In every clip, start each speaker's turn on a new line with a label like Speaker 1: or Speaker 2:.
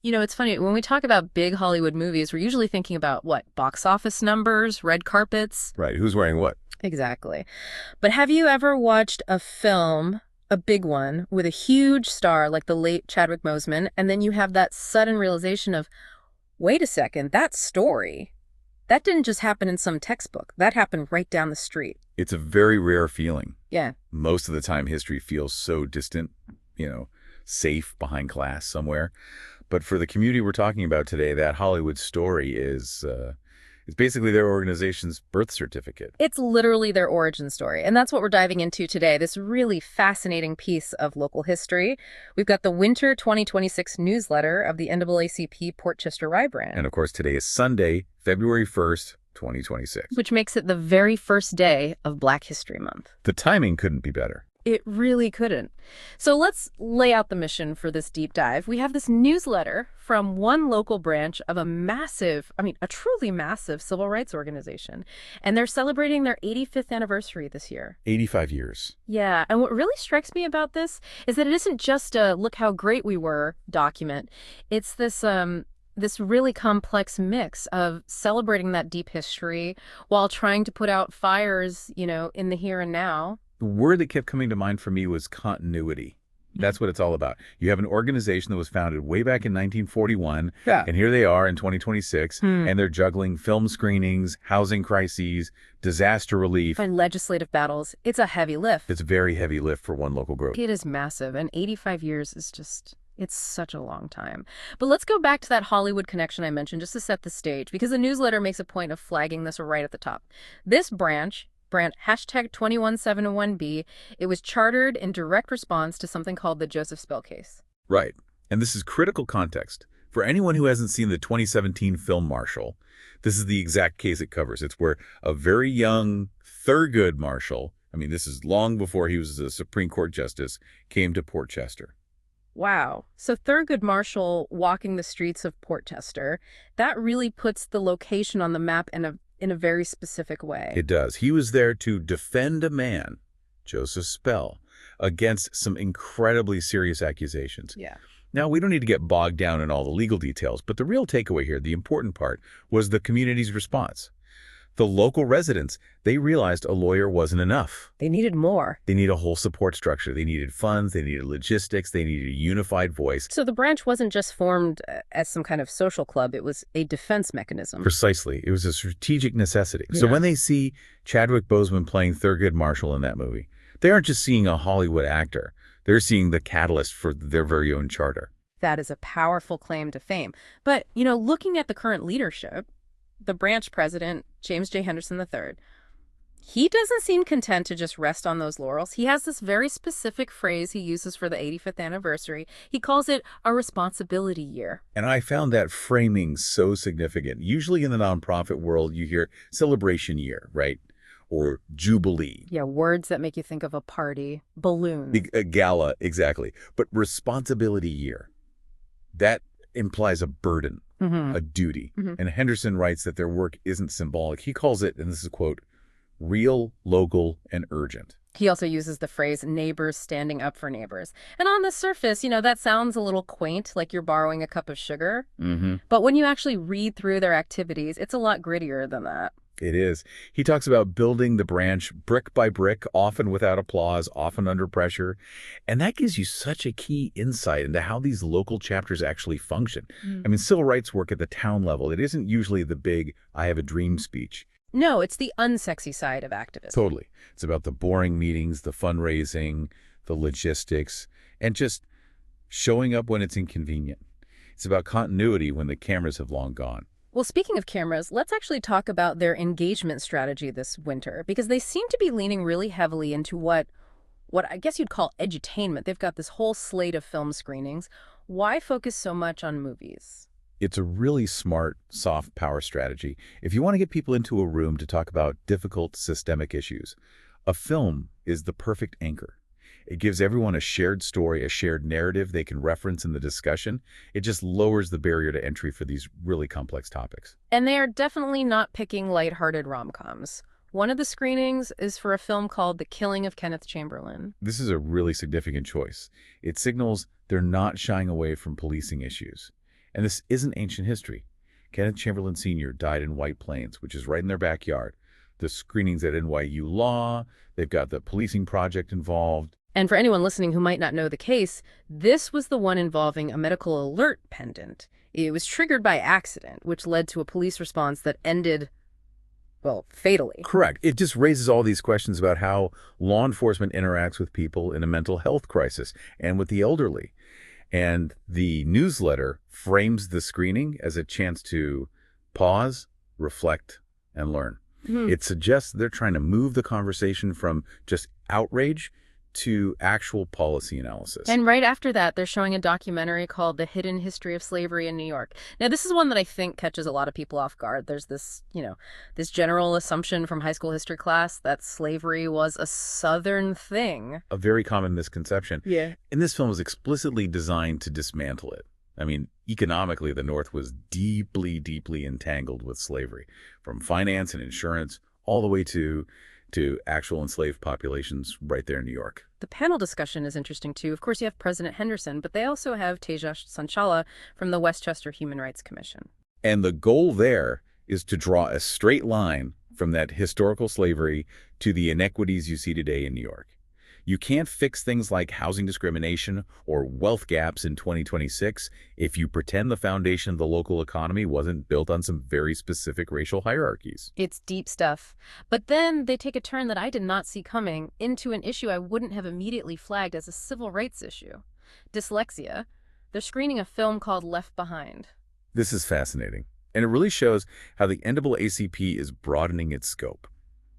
Speaker 1: It's funny. When we talk about big Hollywood movies, we're usually thinking about what? Box office numbers, red carpets?
Speaker 2: Right. Who's wearing what?
Speaker 1: Exactly. But have you ever watched a film, a big one, with a huge star like the late Chadwick Boseman, and then you have that sudden realization of, wait a second, that story, that didn't just happen in some textbook. That happened right down the street.
Speaker 2: It's a very rare feeling.
Speaker 1: Yeah.
Speaker 2: Most of the time, history feels so distant, safe behind glass somewhere. But for the community we're talking about today, that Hollywood story is basically their organization's birth certificate.
Speaker 1: It's literally their origin story. And that's what we're diving into today, this really fascinating piece of local history. We've got the Winter 2026 newsletter of the NAACP Port Chester-Rye brand.
Speaker 2: And of course, today is Sunday, February 1st, 2026.
Speaker 1: Which makes it the very first day of Black History Month.
Speaker 2: The timing couldn't be better.
Speaker 1: It really couldn't. So let's lay out the mission for this deep dive. We have this newsletter from one local branch of a truly massive civil rights organization. And they're celebrating their 85th anniversary this year.
Speaker 2: 85 years.
Speaker 1: Yeah. And what really strikes me about this is that it isn't just a look how great we were document. It's this really complex mix of celebrating that deep history while trying to put out fires, in the here and now.
Speaker 2: The word that kept coming to mind for me was continuity. That's what it's all about. You have an organization that was founded way back in 1941, and here they are in 2026, and they're juggling film screenings, housing crises, disaster relief.
Speaker 1: And legislative battles. It's a heavy lift.
Speaker 2: It's a very heavy lift for one local group.
Speaker 1: It is massive, and 85 years is just... It's such a long time. But let's go back to that Hollywood connection I mentioned just to set the stage, because the newsletter makes a point of flagging this right at the top. This branch hashtag 21701B, it was chartered in direct response to something called the Joseph Spell case.
Speaker 2: Right. And this is critical context. For anyone who hasn't seen the 2017 film Marshall, this is the exact case it covers. It's where a very young Thurgood Marshall, this is long before he was a Supreme Court justice, came to Port Chester.
Speaker 1: Wow. So Thurgood Marshall walking the streets of Port Chester, that really puts the location on the map in a very specific way.
Speaker 2: It does. He was there to defend a man, Joseph Spell, against some incredibly serious accusations.
Speaker 1: Yeah.
Speaker 2: Now, we don't need to get bogged down in all the legal details, but the real takeaway here, the important part, was the community's response. The local residents, they realized a lawyer wasn't enough.
Speaker 1: They needed more.
Speaker 2: They need a whole support structure. They needed funds. They needed logistics. They needed a unified voice.
Speaker 1: So the branch wasn't just formed as some kind of social club. It was a defense mechanism.
Speaker 2: Precisely. It was a strategic necessity.
Speaker 1: Yeah.
Speaker 2: So when they see Chadwick Boseman playing Thurgood Marshall in that movie, they aren't just seeing a Hollywood actor. They're seeing the catalyst for their very own charter.
Speaker 1: That is a powerful claim to fame. But, looking at the current leadership, the branch president, James J. Henderson III, he doesn't seem content to just rest on those laurels. He has this very specific phrase he uses for the 85th anniversary. He calls it a responsibility year.
Speaker 2: And I found that framing so significant. Usually in the nonprofit world, you hear celebration year, right? Or jubilee.
Speaker 1: Yeah, words that make you think of a party. Balloons.
Speaker 2: A gala, exactly. But responsibility year, that implies a burden. A duty. And Henderson writes that their work isn't symbolic. He calls it, and this is a quote, real, local, and urgent.
Speaker 1: He also uses the phrase neighbors standing up for neighbors. And on the surface, that sounds a little quaint, like you're borrowing a cup of sugar. But when you actually read through their activities, it's a lot grittier than that.
Speaker 2: It is. He talks about building the branch brick by brick, often without applause, often under pressure. And that gives you such a key insight into how these local chapters actually function. Civil rights work at the town level. It isn't usually the big, I have a dream speech.
Speaker 1: No, it's the unsexy side of activism.
Speaker 2: Totally. It's about the boring meetings, the fundraising, the logistics, and just showing up when it's inconvenient. It's about continuity when the cameras have long gone.
Speaker 1: Well, speaking of cameras, let's actually talk about their engagement strategy this winter, because they seem to be leaning really heavily into what I guess you'd call edutainment. They've got this whole slate of film screenings. Why focus so much on movies?
Speaker 2: It's a really smart, soft power strategy. If you want to get people into a room to talk about difficult systemic issues, a film is the perfect anchor. It gives everyone a shared story, a shared narrative they can reference in the discussion. It just lowers the barrier to entry for these really complex topics.
Speaker 1: And they are definitely not picking lighthearted rom-coms. One of the screenings is for a film called The Killing of Kenneth Chamberlain.
Speaker 2: This is a really significant choice. It signals they're not shying away from policing issues. And this isn't ancient history. Kenneth Chamberlain Sr. died in White Plains, which is right in their backyard. The screenings at NYU Law, they've got the policing project involved.
Speaker 1: And for anyone listening who might not know the case, this was the one involving a medical alert pendant. It was triggered by accident, which led to a police response that ended, well, fatally.
Speaker 2: Correct. It just raises all these questions about how law enforcement interacts with people in a mental health crisis and with the elderly. And the newsletter frames the screening as a chance to pause, reflect, and learn. It suggests they're trying to move the conversation from just outrage to actual policy analysis.
Speaker 1: And right after that, they're showing a documentary called The Hidden History of Slavery in New York. Now, this is one that I think catches a lot of people off guard. There's this, this general assumption from high school history class that slavery was a Southern thing.
Speaker 2: A very common misconception.
Speaker 1: Yeah.
Speaker 2: And this film is explicitly designed to dismantle it. I mean, economically, the North was deeply, deeply entangled with slavery, from finance and insurance all the way to actual enslaved populations right there in New York.
Speaker 1: The panel discussion is interesting, too. Of course, you have President Henderson, but they also have Tejas Sanchala from the Westchester Human Rights Commission.
Speaker 2: And the goal there is to draw a straight line from that historical slavery to the inequities you see today in New York. You can't fix things like housing discrimination or wealth gaps in 2026 if you pretend the foundation of the local economy wasn't built on some very specific racial hierarchies.
Speaker 1: It's deep stuff. But then they take a turn that I did not see coming into an issue I wouldn't have immediately flagged as a civil rights issue. Dyslexia. They're screening a film called Left Behind.
Speaker 2: This is fascinating, and it really shows how the NAACP is broadening its scope.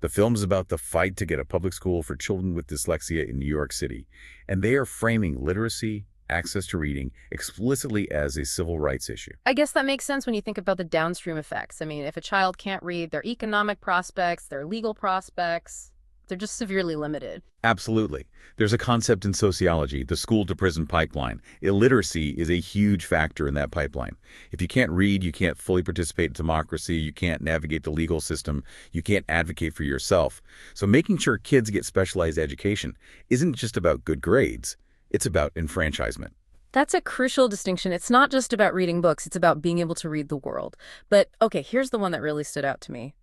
Speaker 2: The film is about the fight to get a public school for children with dyslexia in New York City, and they are framing literacy, access to reading, explicitly as a civil rights issue.
Speaker 1: I guess that makes sense when you think about the downstream effects. I mean, if a child can't read, their economic prospects, their legal prospects, they're just severely limited.
Speaker 2: Absolutely. There's a concept in sociology, the school-to-prison pipeline. Illiteracy is a huge factor in that pipeline. If you can't read, you can't fully participate in democracy, you can't navigate the legal system, you can't advocate for yourself. So making sure kids get specialized education isn't just about good grades, it's about enfranchisement.
Speaker 1: That's a crucial distinction. It's not just about reading books, it's about being able to read the world. But, okay, here's the one that really stood out to me.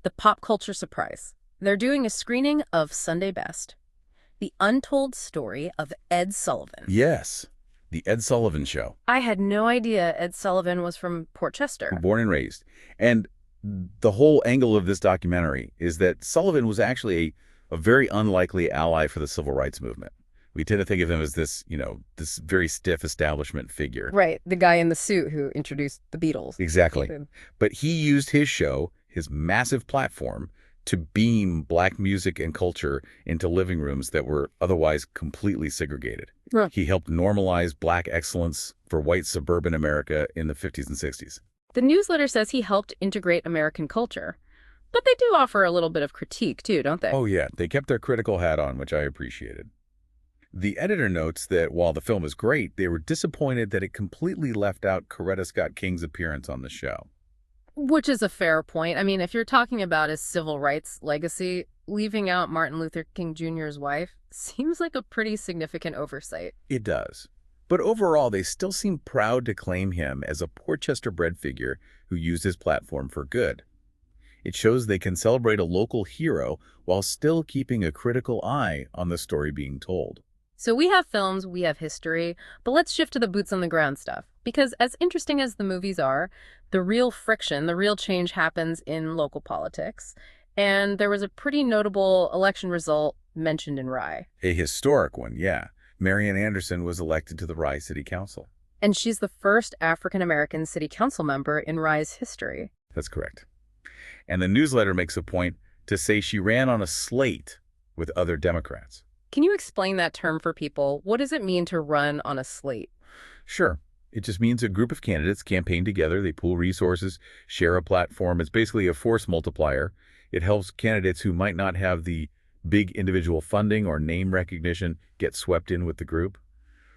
Speaker 1: The pop culture surprise. They're doing a screening of Sunday Best, the untold story of Ed Sullivan.
Speaker 2: Yes, the Ed Sullivan Show.
Speaker 1: I had no idea Ed Sullivan was from Port Chester.
Speaker 2: Born and raised. And the whole angle of this documentary is that Sullivan was actually a very unlikely ally for the civil rights movement. We tend to think of him as this, this very stiff establishment figure.
Speaker 1: Right, the guy in the suit who introduced the Beatles.
Speaker 2: Exactly. But he used his show, his massive platform, to beam Black music and culture into living rooms that were otherwise completely segregated.
Speaker 1: Right.
Speaker 2: He helped normalize Black excellence for white suburban America in the 50s and 60s.
Speaker 1: The newsletter says he helped integrate American culture. But they do offer a little bit of critique, too, don't they?
Speaker 2: Oh, yeah. They kept their critical hat on, which I appreciated. The editor notes that while the film is great, they were disappointed that it completely left out Coretta Scott King's appearance on the show.
Speaker 1: Which is a fair point. I mean, if you're talking about his civil rights legacy, leaving out Martin Luther King Jr.'s wife seems like a pretty significant oversight.
Speaker 2: It does. But overall, they still seem proud to claim him as a Portchester-bred figure who used his platform for good. It shows they can celebrate a local hero while still keeping a critical eye on the story being told.
Speaker 1: So we have films, we have history, but let's shift to the boots on the ground stuff. Because as interesting as the movies are, the real friction, the real change happens in local politics. And there was a pretty notable election result mentioned in Rye.
Speaker 2: A historic one, yeah. Marian Anderson was elected to the Rye City Council.
Speaker 1: And she's the first African-American city council member in Rye's history.
Speaker 2: That's correct. And the newsletter makes a point to say she ran on a slate with other Democrats.
Speaker 1: Can you explain that term for people? What does it mean to run on a slate?
Speaker 2: Sure. It just means a group of candidates campaign together, they pool resources, share a platform. It's basically a force multiplier. It helps candidates who might not have the big individual funding or name recognition get swept in with the group.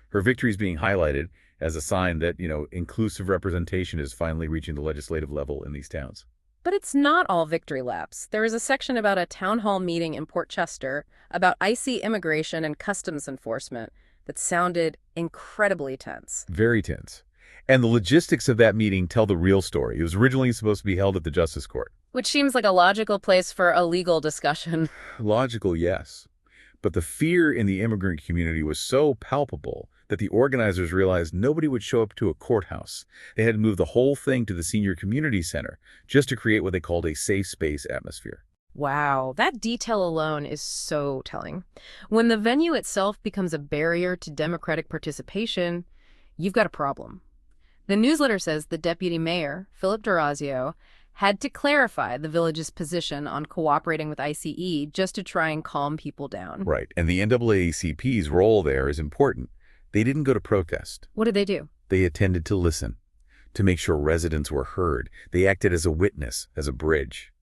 Speaker 2: Her victory is being highlighted as a sign that, inclusive representation is finally reaching the legislative level in these towns.
Speaker 1: But it's not all victory laps. There is a section about a town hall meeting in Port Chester about icy immigration and customs enforcement that sounded incredibly tense.
Speaker 2: Very tense. And the logistics of that meeting tell the real story. It was originally supposed to be held at the Justice Court.
Speaker 1: Which seems like a logical place for a legal discussion.
Speaker 2: Logical, yes. But the fear in the immigrant community was so palpable that the organizers realized nobody would show up to a courthouse. They had to move the whole thing to the senior community center just to create what they called a safe space atmosphere.
Speaker 1: Wow, that detail alone is so telling. When the venue itself becomes a barrier to democratic participation, you've got a problem. The newsletter says the deputy mayor, Philip D'Orazio, had to clarify the village's position on cooperating with ICE just to try and calm people down.
Speaker 2: Right, and the NAACP's role there is important. They didn't go to protest.
Speaker 1: What did they do?
Speaker 2: They attended to listen, to make sure residents were heard. They acted as a witness, as a bridge.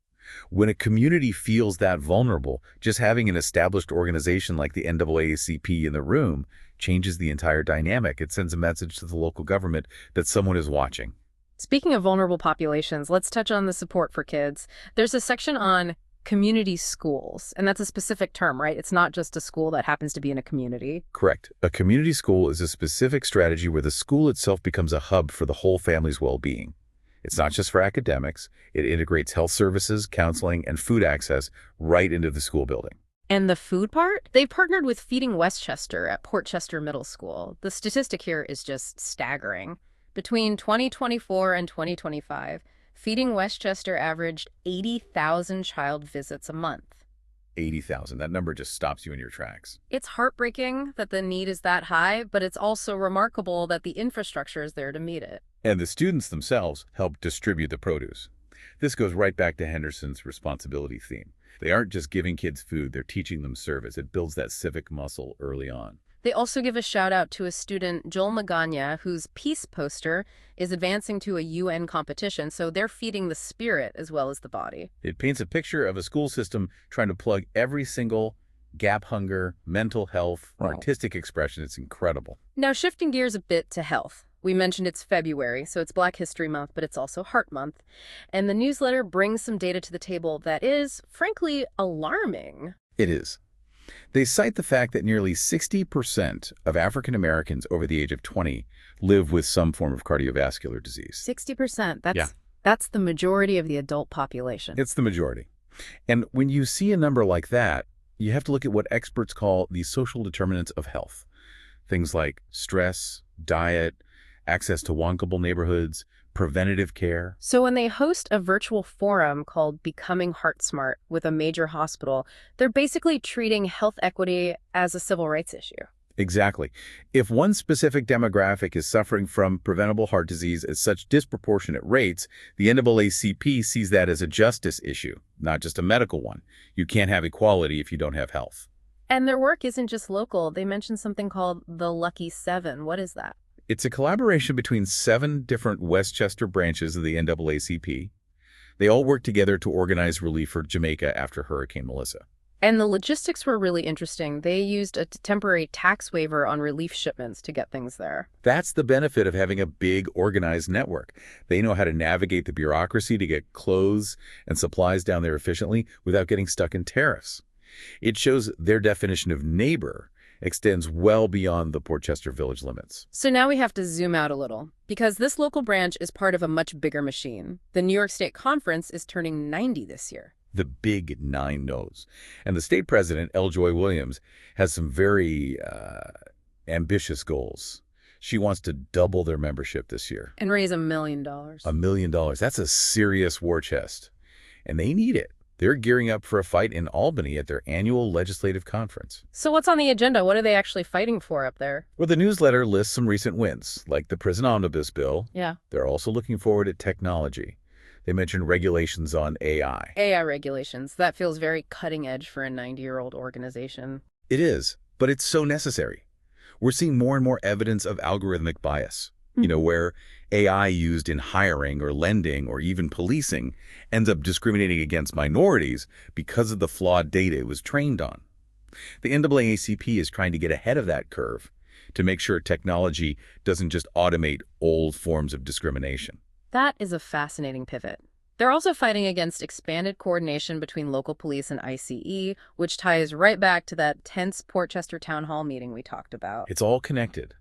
Speaker 2: When a community feels that vulnerable, just having an established organization like the NAACP in the room changes the entire dynamic. It sends a message to the local government that someone is watching.
Speaker 1: Speaking of vulnerable populations, let's touch on the support for kids. There's a section on community schools, and that's a specific term, right? It's not just a school that happens to be in a community.
Speaker 2: Correct. A community school is a specific strategy where the school itself becomes a hub for the whole family's well-being. It's not just for academics. It integrates health services, counseling, and food access right into the school building.
Speaker 1: And the food part? They've partnered with Feeding Westchester at Port Chester Middle School. The statistic here is just staggering. Between 2024 and 2025, Feeding Westchester averaged 80,000 child visits a month.
Speaker 2: 80,000. That number just stops you in your tracks.
Speaker 1: It's heartbreaking that the need is that high, but it's also remarkable that the infrastructure is there to meet it.
Speaker 2: And the students themselves help distribute the produce. This goes right back to Henderson's responsibility theme. They aren't just giving kids food, they're teaching them service. It builds that civic muscle early on.
Speaker 1: They also give a shout out to a student, Joel Magana, whose peace poster is advancing to a UN competition, so they're feeding the spirit as well as the body.
Speaker 2: It paints a picture of a school system trying to plug every single gap, hunger, mental health, artistic expression. It's incredible.
Speaker 1: Now, shifting gears a bit to health. We mentioned it's February, so it's Black History Month, but it's also Heart Month. And the newsletter brings some data to the table that is, frankly, alarming.
Speaker 2: It is. They cite the fact that nearly 60% of African Americans over the age of 20 live with some form of cardiovascular disease.
Speaker 1: 60%. That's the majority of the adult population.
Speaker 2: It's the majority. And when you see a number like that, you have to look at what experts call the social determinants of health. Things like stress, diet, access to walkable neighborhoods, preventative care.
Speaker 1: So when they host a virtual forum called Becoming Heart Smart with a major hospital, they're basically treating health equity as a civil rights issue.
Speaker 2: Exactly. If one specific demographic is suffering from preventable heart disease at such disproportionate rates, the NAACP sees that as a justice issue, not just a medical one. You can't have equality if you don't have health.
Speaker 1: And their work isn't just local. They mentioned something called the Lucky Seven. What is that?
Speaker 2: It's a collaboration between 7 different Westchester branches of the NAACP. They all work together to organize relief for Jamaica after Hurricane Melissa.
Speaker 1: And the logistics were really interesting. They used a temporary tax waiver on relief shipments to get things there.
Speaker 2: That's the benefit of having a big, organized network. They know how to navigate the bureaucracy to get clothes and supplies down there efficiently without getting stuck in tariffs. It shows their definition of neighbor extends well beyond the Port Chester village limits.
Speaker 1: So now we have to zoom out a little, because this local branch is part of a much bigger machine. The New York State Conference is turning 90 this year.
Speaker 2: The big 9 knows. And the state president, L. Joy Williams, has some very ambitious goals. She wants to double their membership this year.
Speaker 1: And raise $1 million.
Speaker 2: $1 million. That's a serious war chest. And they need it. They're gearing up for a fight in Albany at their annual legislative conference.
Speaker 1: So what's on the agenda? What are they actually fighting for up there?
Speaker 2: Well, the newsletter lists some recent wins, like the prison omnibus bill.
Speaker 1: Yeah.
Speaker 2: They're also looking forward at technology. They mentioned regulations on AI.
Speaker 1: AI regulations. That feels very cutting edge for a 90-year-old organization.
Speaker 2: It is, but it's so necessary. We're seeing more and more evidence of algorithmic bias, where AI used in hiring or lending or even policing ends up discriminating against minorities because of the flawed data it was trained on. The NAACP is trying to get ahead of that curve to make sure technology doesn't just automate old forms of discrimination.
Speaker 1: That is a fascinating pivot. They're also fighting against expanded coordination between local police and ICE, which ties right back to that tense Port Chester Town Hall meeting we talked about.
Speaker 2: It's all connected.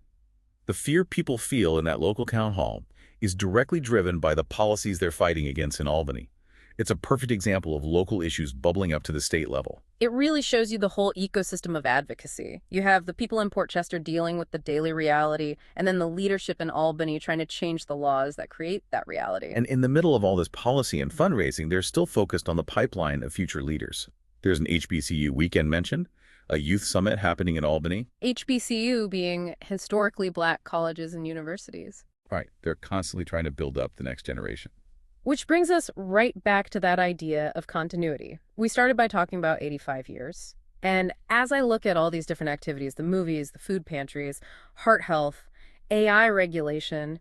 Speaker 2: The fear people feel in that local town hall is directly driven by the policies they're fighting against in Albany. It's a perfect example of local issues bubbling up to the state level.
Speaker 1: It really shows you the whole ecosystem of advocacy. You have the people in Port Chester dealing with the daily reality, and then the leadership in Albany trying to change the laws that create that reality.
Speaker 2: And in the middle of all this policy and fundraising, they're still focused on the pipeline of future leaders. There's an HBCU weekend mentioned, a youth summit happening in Albany.
Speaker 1: HBCU being historically black colleges and universities.
Speaker 2: Right, they're constantly trying to build up the next generation.
Speaker 1: Which brings us right back to that idea of continuity. We started by talking about 85 years. And as I look at all these different activities, the movies, the food pantries, heart health, AI regulation,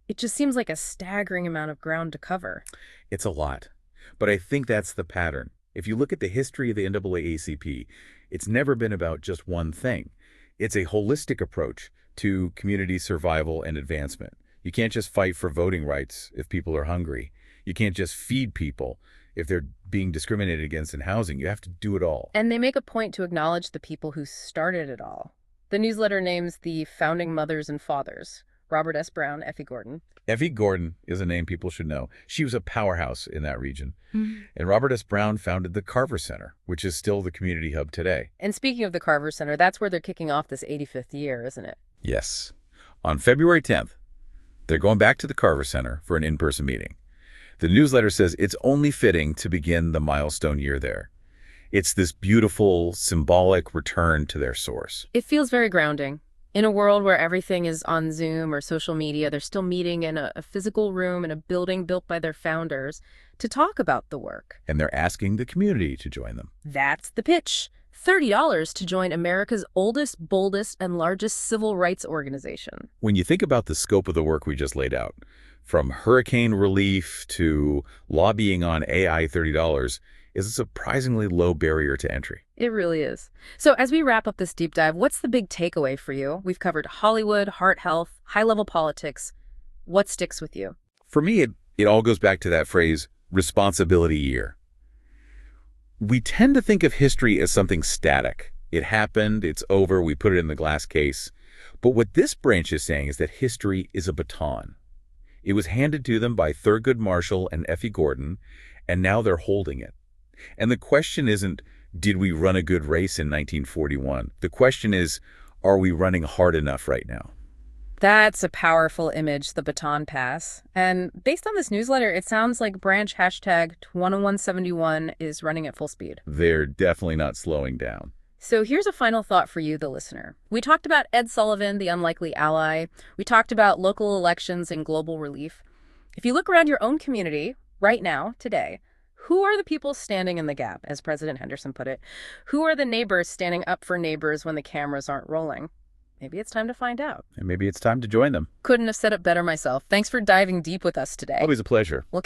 Speaker 1: it just seems like a staggering amount of ground to cover.
Speaker 2: It's a lot, but I think that's the pattern. If you look at the history of the NAACP, it's never been about just one thing. It's a holistic approach to community survival and advancement. You can't just fight for voting rights if people are hungry. You can't just feed people if they're being discriminated against in housing. You have to do it all.
Speaker 1: And they make a point to acknowledge the people who started it all. The newsletter names the founding mothers and fathers, Robert S. Brown, Effie Gordon.
Speaker 2: Effie Gordon is a name people should know. She was a powerhouse in that region. And Robert S. Brown founded the Carver Center, which is still the community hub today.
Speaker 1: And speaking of the Carver Center, that's where they're kicking off this 85th year, isn't it?
Speaker 2: Yes. On February 10th, they're going back to the Carver Center for an in-person meeting. The newsletter says it's only fitting to begin the milestone year there. It's this beautiful, symbolic return to their source.
Speaker 1: It feels very grounding. In a world where everything is on Zoom or social media, they're still meeting in a physical room in a building built by their founders to talk about the work.
Speaker 2: And they're asking the community to join them.
Speaker 1: That's the pitch. $30 to join America's oldest, boldest, and largest civil rights organization.
Speaker 2: When you think about the scope of the work we just laid out, from hurricane relief to lobbying on AI, $30 is a surprisingly low barrier to entry.
Speaker 1: It really is. So as we wrap up this deep dive, what's the big takeaway for you? We've covered Hollywood, heart health, high-level politics. What sticks with you?
Speaker 2: For me, it all goes back to that phrase, responsibility year. We tend to think of history as something static. It happened, it's over, we put it in the glass case. But what this branch is saying is that history is a baton. It was handed to them by Thurgood Marshall and Effie Gordon, and now they're holding it. And the question isn't, did we run a good race in 1941? The question is, are we running hard enough right now?
Speaker 1: That's a powerful image, the baton pass. And based on this newsletter, it sounds like branch hashtag 10171 is running at full speed.
Speaker 2: They're definitely not slowing down.
Speaker 1: So here's a final thought for you, the listener. We talked about Ed Sullivan, the unlikely ally. We talked about local elections and global relief. If you look around your own community right now, today, who are the people standing in the gap, as President Henderson put it? Who are the neighbors standing up for neighbors when the cameras aren't rolling? Maybe it's time to find out.
Speaker 2: And maybe it's time to join them.
Speaker 1: Couldn't have said it better myself. Thanks for diving deep with us today.
Speaker 2: Always a pleasure.
Speaker 1: We'll